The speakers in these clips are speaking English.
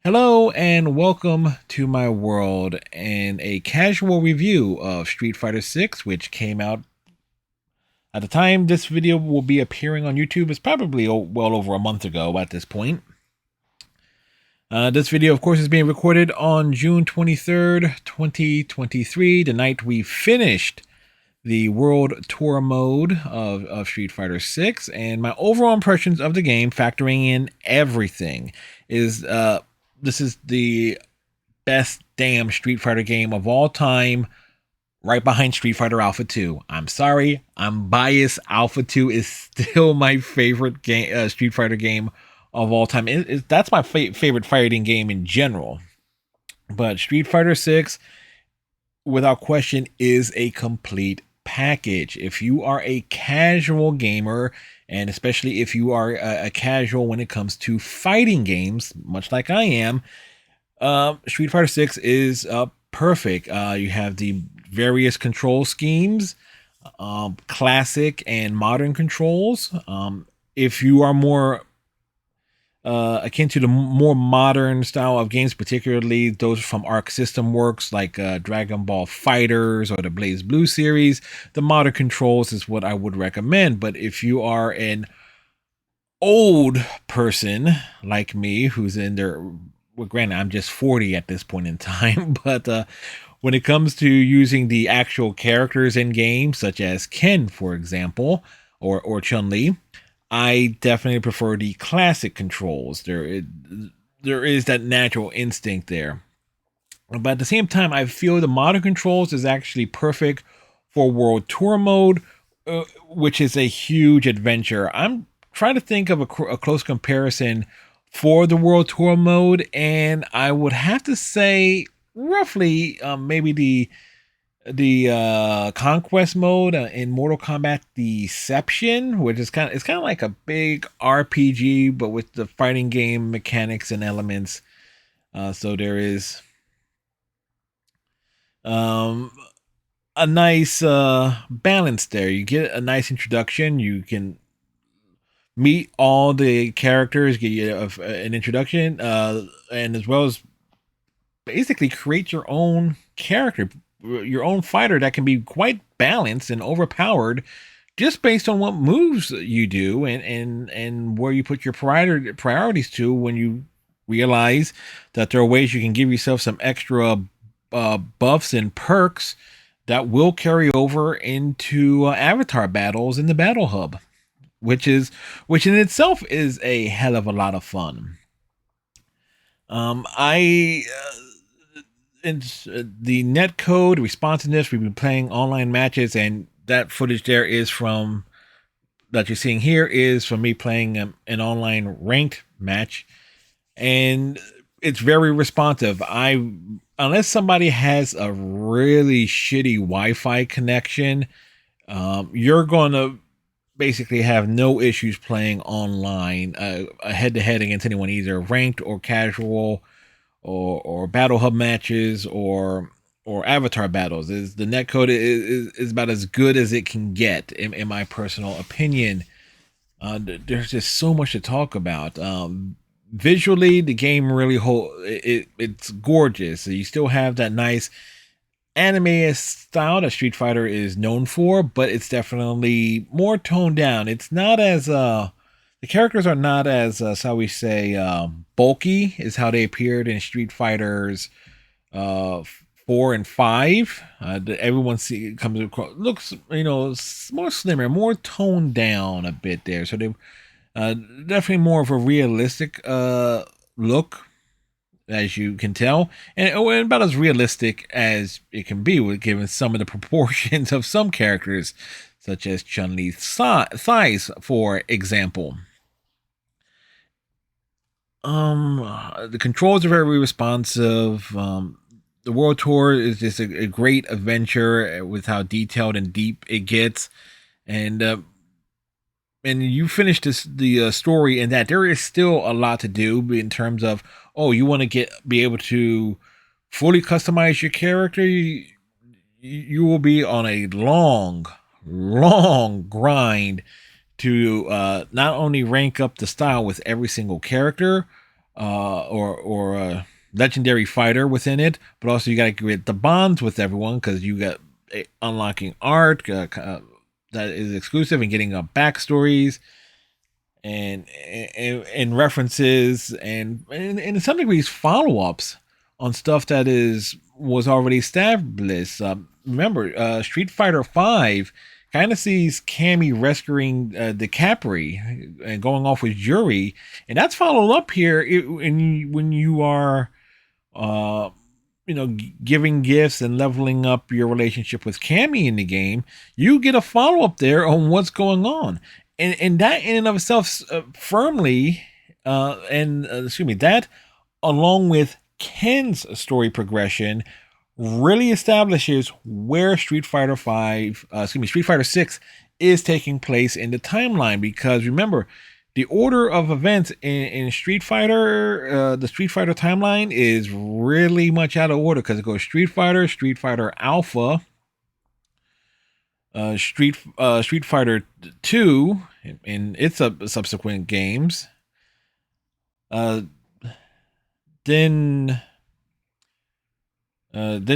Hello and welcome to my world and a casual review of Street Fighter 6, which came out at the time this video will be appearing on YouTube. It's probably well over a month ago at this point. This video, of course, is being recorded on June 23rd, 2023, the night we finished the World Tour mode of Street Fighter 6, and my overall impressions of the game, factoring in everything, is this is the best damn Street Fighter game of all time, right behind Street Fighter Alpha 2. I'm sorry, I'm biased. Alpha 2 is still my favorite game, Street Fighter game of all time. That's my favorite fighting game in general. But Street Fighter 6, without question, is a complete package. If you are a casual gamer, and especially if you are a casual when it comes to fighting games, much like I am, Street Fighter 6 is perfect. You have the various control schemes, classic and modern controls. If you are more akin to the more modern style of games, particularly those from Arc System Works like Dragon Ball Fighters or the Blaze Blue series, the modern controls is what I would recommend. But if you are an old person like me who's in their, well, granted, I'm just 40 at this point in time, but when it comes to using the actual characters in games, such as Ken, for example, or Chun-Li, I definitely prefer the classic controls. There is that natural instinct there. But at the same time, I feel the modern controls is actually perfect for World Tour mode, which is a huge adventure. I'm trying to think of a close comparison for the World Tour mode, and I would have to say roughly maybe the conquest mode in Mortal Kombat Deception, which is kind of like a big RPG, but with the fighting game mechanics and elements. So there is um, a nice balance there. You get a nice introduction. You can meet all the characters, get you an introduction, and as well as basically create your own character, your own fighter that can be quite balanced and overpowered just based on what moves you do and where you put your priorities to when you realize that there are ways you can give yourself some extra buffs and perks that will carry over into avatar battles in the battle hub, which in itself is a hell of a lot of fun. I it's the net code responsiveness. We've been playing online matches, and that footage there is from that you're seeing here is from me playing an online ranked match, and it's very responsive. I Unless somebody has a really shitty Wi-Fi connection, you're gonna basically have no issues playing online, head to head against anyone, either ranked or casual, or battle hub matches, or avatar battles. Is the netcode is about as good as it can get in my personal opinion. There's just so much to talk about. Visually, the game really it's gorgeous. You still have that nice anime style that Street Fighter is known for, but it's definitely more toned down. It's not as the characters are not as shall we say bulky as how they appeared in Street Fighters uh 4 and 5. Everyone comes across, looks, more slimmer, more toned down a bit there. So they definitely more of a realistic look, as you can tell, and about as realistic as it can be, with given some of the proportions of some characters, such as Chun-Li's thighs, for example. The controls are very responsive. The World Tour is just a great adventure with how detailed and deep it gets, and you finish the story, and that there is still a lot to do in terms of, oh, you want to be able to fully customize your character. You will be on a long grind to not only rank up the style with every single character, or a legendary fighter within it, but also you got to create the bonds with everyone because you got unlocking art that is exclusive and getting backstories and references and in some degrees follow-ups on stuff that was already established. Remember, Street Fighter V kind of sees Cammy rescuing the Capri and going off with Yuri, and that's followed up here when you are uh, giving gifts and leveling up your relationship with Cammy in the game. You get a follow up there on what's going on, and that in and of itself firmly, and excuse me, that along with Ken's story progression really establishes where Street Fighter 6 is taking place in the timeline. Because remember, the order of events in Street Fighter, the Street Fighter timeline is really much out of order because it goes Street Fighter Alpha, Street Fighter 2 in its subsequent games, uh, then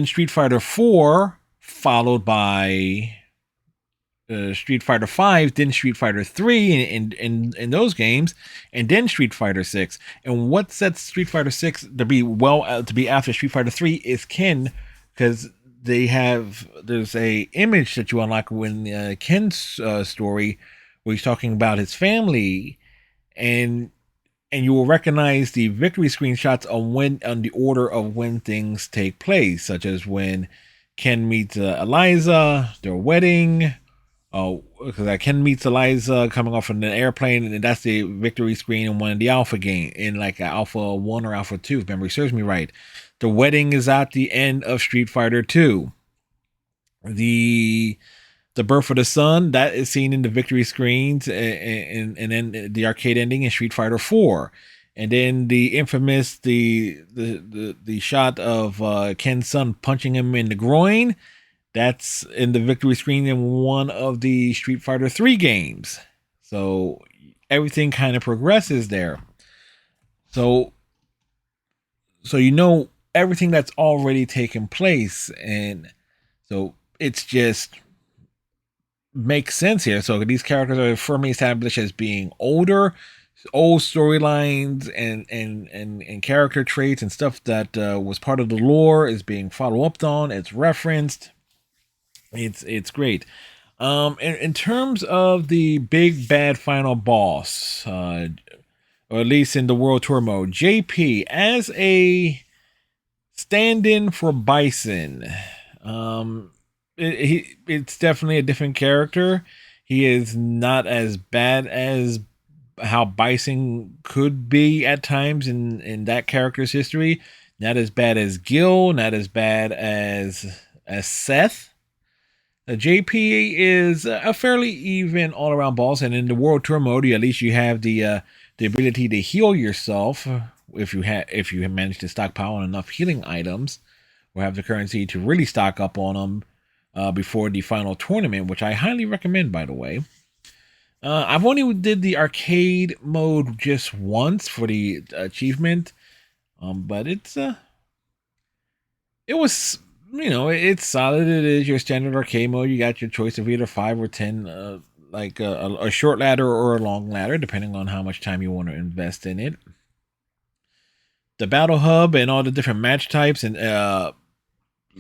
Street Fighter 4, followed by Street Fighter 5, then Street Fighter 3 in those games, and then Street Fighter 6. And what sets Street Fighter 6 to be after Street Fighter 3 is Ken, because there's a image that you unlock when Ken's story, where he's talking about his family, and you will recognize the victory screenshots on the order of when things take place, such as when Ken meets Eliza, their wedding. Because Ken meets Eliza coming off from the airplane, and that's the victory screen in one of the Alpha game, in like Alpha 1 or Alpha 2, if memory serves me right. The wedding is at the end of Street Fighter 2. The birth of the sun, that is seen in the victory screens, and then the arcade ending in Street Fighter 4. And then the infamous the shot of Ken's son punching him in the groin, that's in the victory screen in one of the Street Fighter 3 games. So everything kind of progresses there. So everything that's already taken place, and so it's just makes sense here. So these characters are firmly established as being old storylines and character traits and stuff that was part of the lore is being followed up on. It's referenced. It's great. In terms of the big bad final boss, or at least in the World Tour mode, JP as a stand-in for Bison. It's definitely a different character. He is not as bad as how Bison could be at times in that character's history. Not as bad as Gil, not as bad as Seth. JP is a fairly even all around boss, and in the World Tour mode, at least you have the ability to heal yourself if you manage to stockpile on enough healing items, or have the currency to really stock up on them before the final tournament, which I highly recommend, by the way. I've only did the arcade mode just once for the achievement, but it was, it's solid. It is your standard arcade mode. You got your choice of either 5 or 10, like a short ladder or a long ladder, depending on how much time you want to invest in it. The battle hub and all the different match types, and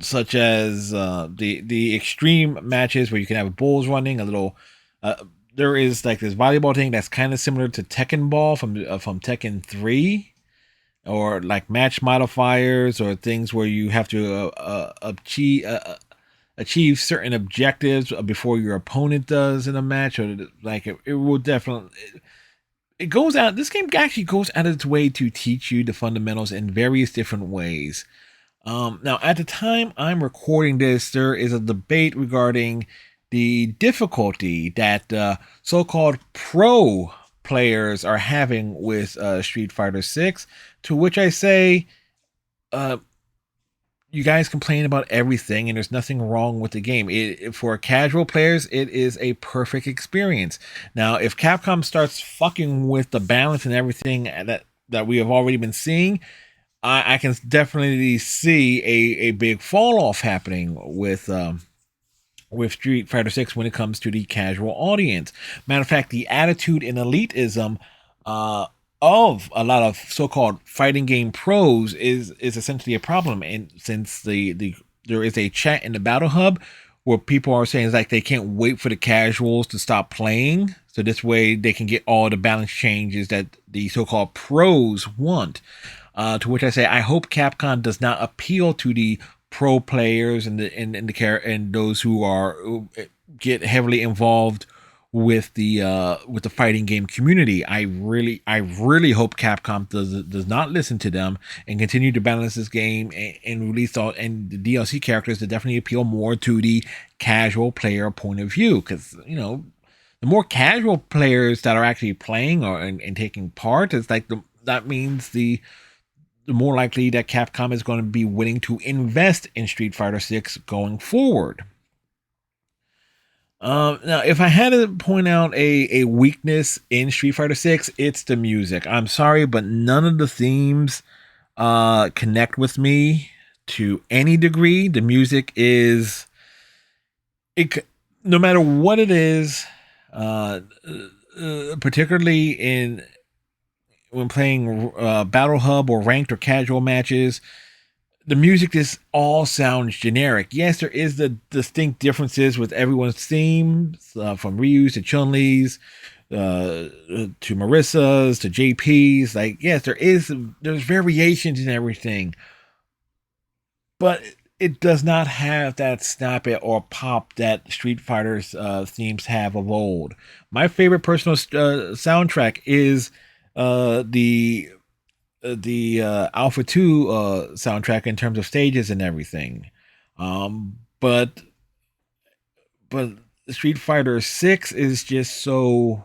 such as the extreme matches where you can have bulls running a little. There is like this volleyball thing that's kind of similar to Tekken Ball from Tekken 3, or like match modifiers, or things where you have to achieve certain objectives before your opponent does in a match, or like it will definitely. It goes out. This game actually goes out of its way to teach you the fundamentals in various different ways. Now, at the time I'm recording this, there is a debate regarding the difficulty that so-called pro players are having with Street Fighter 6, to which I say, you guys complain about everything, and there's nothing wrong with the game. For casual players, it is a perfect experience. Now, if Capcom starts fucking with the balance and everything that we have already been seeing, I can definitely see a big fall off happening with Street Fighter Six when it comes to the casual audience. Matter of fact, the attitude and elitism uh, of a lot of so-called fighting game pros is essentially a problem. And since there is a chat in the Battle Hub where people are saying it's like they can't wait for the casuals to stop playing, so this way they can get all the balance changes that the so-called pros want. To which I say, I hope Capcom does not appeal to the pro players and those who get heavily involved with the fighting game community. I really hope Capcom does not listen to them and continue to balance this game and release all and the DLC characters that definitely appeal more to the casual player point of view, because the more casual players that are actually playing and taking part, it's like that means the more likely that Capcom is going to be willing to invest in Street Fighter 6 going forward. Now, if I had to point out a weakness in Street Fighter 6, it's the music. I'm sorry, but none of the themes connect with me to any degree. The music is no matter what it is, particularly when playing Battle Hub or ranked or casual matches, the music just all sounds generic. Yes, there is the distinct differences with everyone's themes, from Ryu's to Chun-Li's, to Marissa's to JP's. Like, yes, there's variations in everything, but it does not have that snap-it or pop that Street Fighter's themes have of old. My favorite personal soundtrack is the Alpha 2 soundtrack in terms of stages and everything. But Street Fighter 6 is just so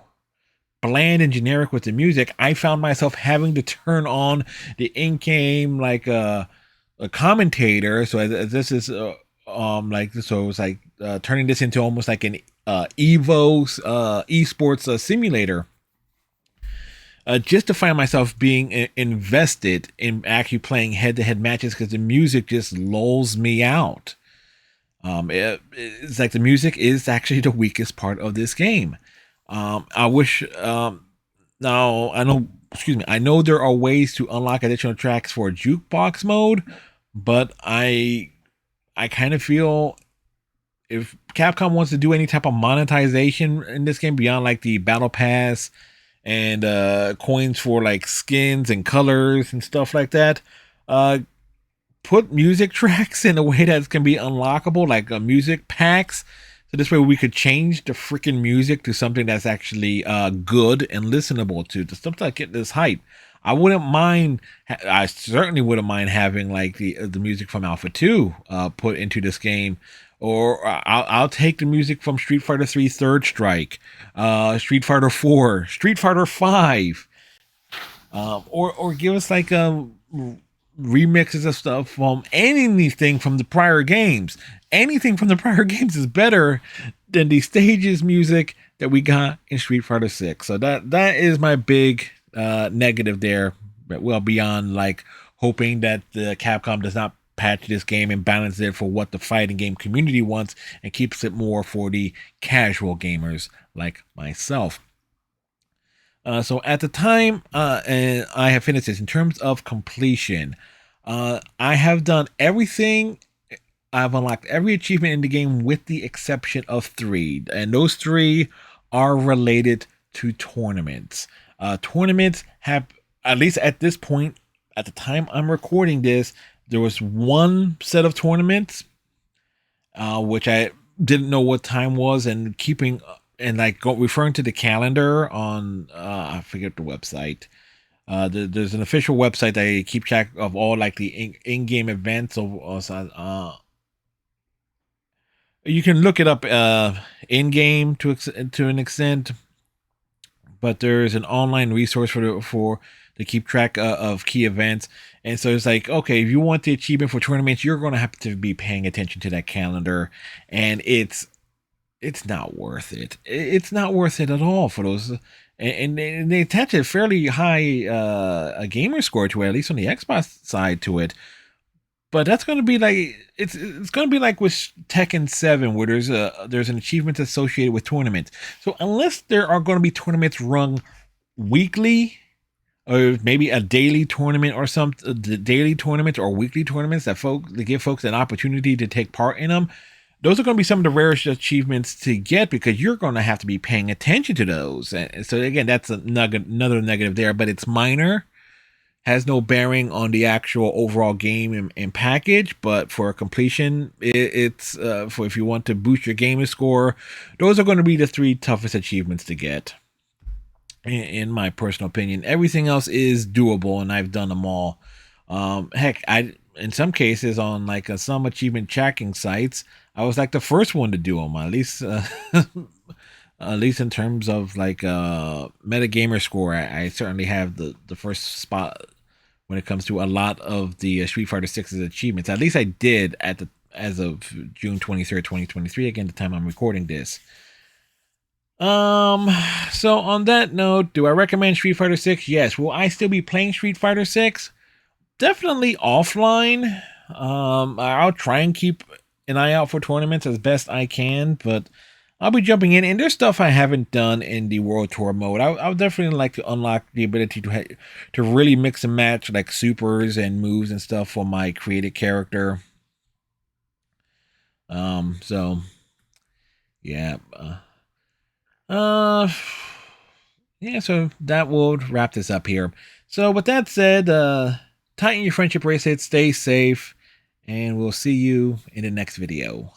bland and generic with the music. I found myself having to turn on the in-game like a commentator. So this is like, so it was like turning this into almost like an Evo esports simulator. Just to find myself being invested in actually playing head-to-head matches, because the music just lulls me out. It's like the music is actually the weakest part of this game. I wish. Now I know. Excuse me. I know there are ways to unlock additional tracks for jukebox mode, but I kind of feel if Capcom wants to do any type of monetization in this game beyond like the battle pass and coins for like skins and colors and stuff like that, put music tracks in a way that can be unlockable, like music packs, so this way we could change the freaking music to something that's actually good and listenable to stuff that get this hype. I wouldn't mind. I certainly wouldn't mind having like the music from Alpha 2 put into this game, or I'll take the music from Street Fighter 3 Third Strike, Street Fighter 4, Street Fighter 5, or give us like remixes of stuff from anything from the prior games. Anything from the prior games is better than the stages music that we got in Street Fighter 6. So that is my big negative there. But well, beyond like hoping that the Capcom does not patch this game and balance it for what the fighting game community wants and keeps it more for the casual gamers like myself. So at the time, and I have finished this in terms of completion, I have done everything. I've unlocked every achievement in the game with the exception of 3, and those 3 are related to tournaments. Tournaments have, at least at this point, at the time I'm recording this, there was one set of tournaments, which I didn't know what time was, and keeping and like referring to the calendar on I forget the website. There's an official website that I keep track of all like the in-game events. You can look it up in-game to an extent, but there's an online resource for to keep track of key events. And so it's like, okay, if you want the achievement for tournaments, you're going to have to be paying attention to that calendar, and it's not worth it. It's not worth it at all for those. and they attach a fairly high a gamer score to it, at least on the Xbox side to it. But that's going to be like it's going to be like with Tekken 7, where there's an achievement associated with tournaments. So unless there are going to be tournaments run weekly, or maybe a daily tournament or some daily tournaments or weekly tournaments that give folks an opportunity to take part in them, those are going to be some of the rarest achievements to get, because you're going to have to be paying attention to those. And so again, that's another negative there, but it's minor. Has no bearing on the actual overall game and package, but for completion, it's for if you want to boost your gamer score, those are going to be the 3 toughest achievements to get. In my personal opinion, everything else is doable, and I've done them all. Heck, in some cases on like some achievement tracking sites, I was like the first one to do them, at least. At least in terms of like metagamer score, I certainly have the first spot when it comes to a lot of the Street Fighter 6's achievements. At least I did as of June 23rd, 2023. Again, the time I'm recording this. So on that note, do I recommend Street Fighter 6? Yes. Will I still be playing Street Fighter 6? Definitely offline. I'll try and keep an eye out for tournaments as best I can, but I'll be jumping in, and there's stuff I haven't done in the World Tour mode. I would definitely like to unlock the ability to really mix and match like supers and moves and stuff for my created character. So yeah, yeah. So that will wrap this up here. So with that said, tighten your friendship bracelets, stay safe, and we'll see you in the next video.